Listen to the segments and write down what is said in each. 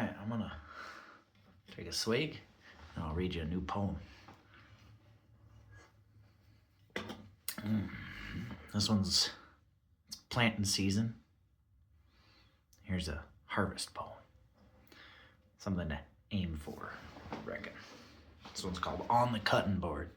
right, I'm gonna take a swig and I'll read you a new poem. This one's planting season. Here's a harvest poem. Something to aim for, I reckon. This one's called On the Cutting Board.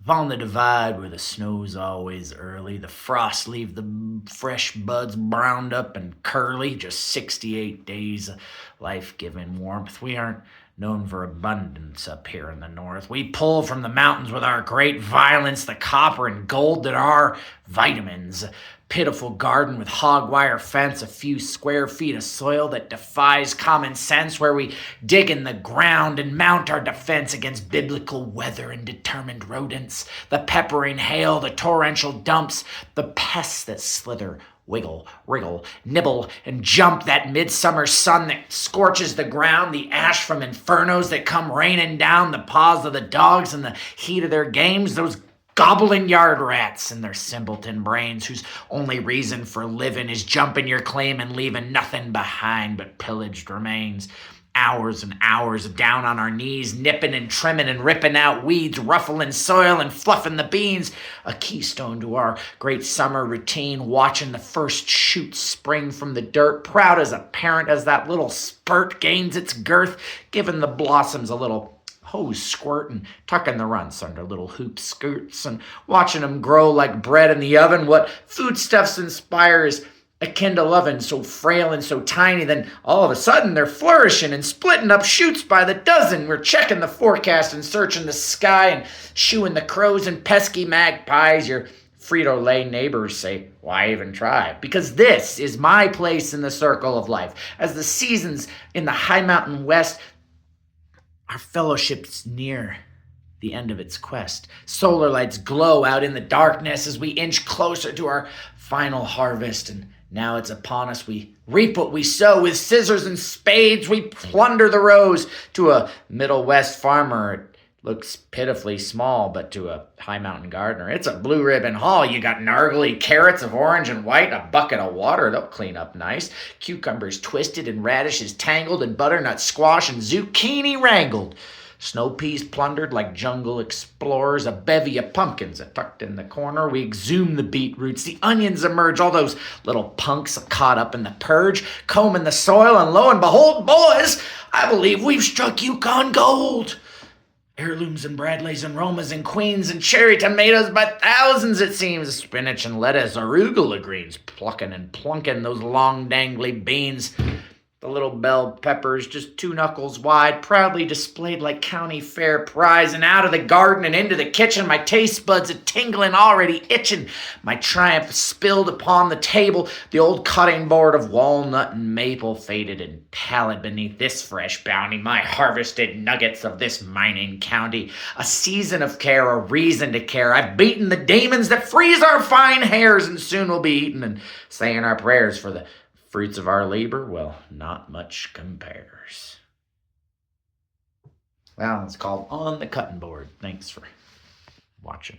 If on the divide where the snow's always early, the frost leave the fresh buds browned up and curly, just 68 days of life-giving warmth. We aren't known for abundance up here in the north. We pull from the mountains with our great violence the copper and gold that are vitamins. Pitiful garden with hog wire fence, a few square feet of soil that defies common sense, where we dig in the ground and mount our defense against biblical weather and determined rodents, the peppering hail, the torrential dumps, the pests that slither, wiggle, wriggle, nibble, and jump that midsummer sun that scorches the ground, the ash from infernos that come raining down the paws of the dogs in the heat of their games, those gobbling yard rats and their simpleton brains whose only reason for living is jumping your claim and leaving nothing behind but pillaged remains. Hours and hours down on our knees, nipping and trimming and ripping out weeds, ruffling soil and fluffing the beans. A keystone to our great summer routine, watching the first shoots spring from the dirt, proud as a parent as that little spurt gains its girth, giving the blossoms a little hose squirt and tucking the runts under little hoop skirts and watching them grow like bread in the oven. What foodstuffs inspire is a kindle oven so frail and so tiny, then all of a sudden they're flourishing and splitting up shoots by the dozen. We're checking the forecast and searching the sky and shooing the crows and pesky magpies. Your Frito-Lay neighbors say, why even try? Because this is my place in the circle of life. As the seasons in the high mountain west, our fellowship's near the end of its quest. Solar lights glow out in the darkness as we inch closer to our final harvest, and now it's upon us. We reap what we sow with scissors and spades. We plunder the rows. To a Middle West farmer, it looks pitifully small, but to a high mountain gardener, it's a blue ribbon haul. You got gnarly carrots of orange and white, a bucket of water, they'll clean up nice. Cucumbers twisted and radishes tangled and butternut squash and zucchini wrangled. Snow peas plundered like jungle explorers, a bevy of pumpkins are tucked in the corner. We exhume the beetroots, the onions emerge, all those little punks are caught up in the purge, combing the soil, and lo and behold, boys, I believe we've struck Yukon gold. Heirlooms and Bradleys and Romas and Queens and cherry tomatoes by thousands, it seems. Spinach and lettuce, arugula greens, plucking and plunking those long dangly beans. The little bell peppers, just 2 knuckles wide, proudly displayed like county fair prize. And out of the garden and into the kitchen, my taste buds are tingling, already itching. My triumph spilled upon the table. The old cutting board of walnut and maple faded and pallid beneath this fresh bounty. My harvested nuggets of this mining county. A season of care, a reason to care. I've beaten the demons that freeze our fine hairs, and soon we'll be eating and saying our prayers for the fruits of our labor. Well, not much compares. Well, it's called On the Cutting Board. Thanks for watching.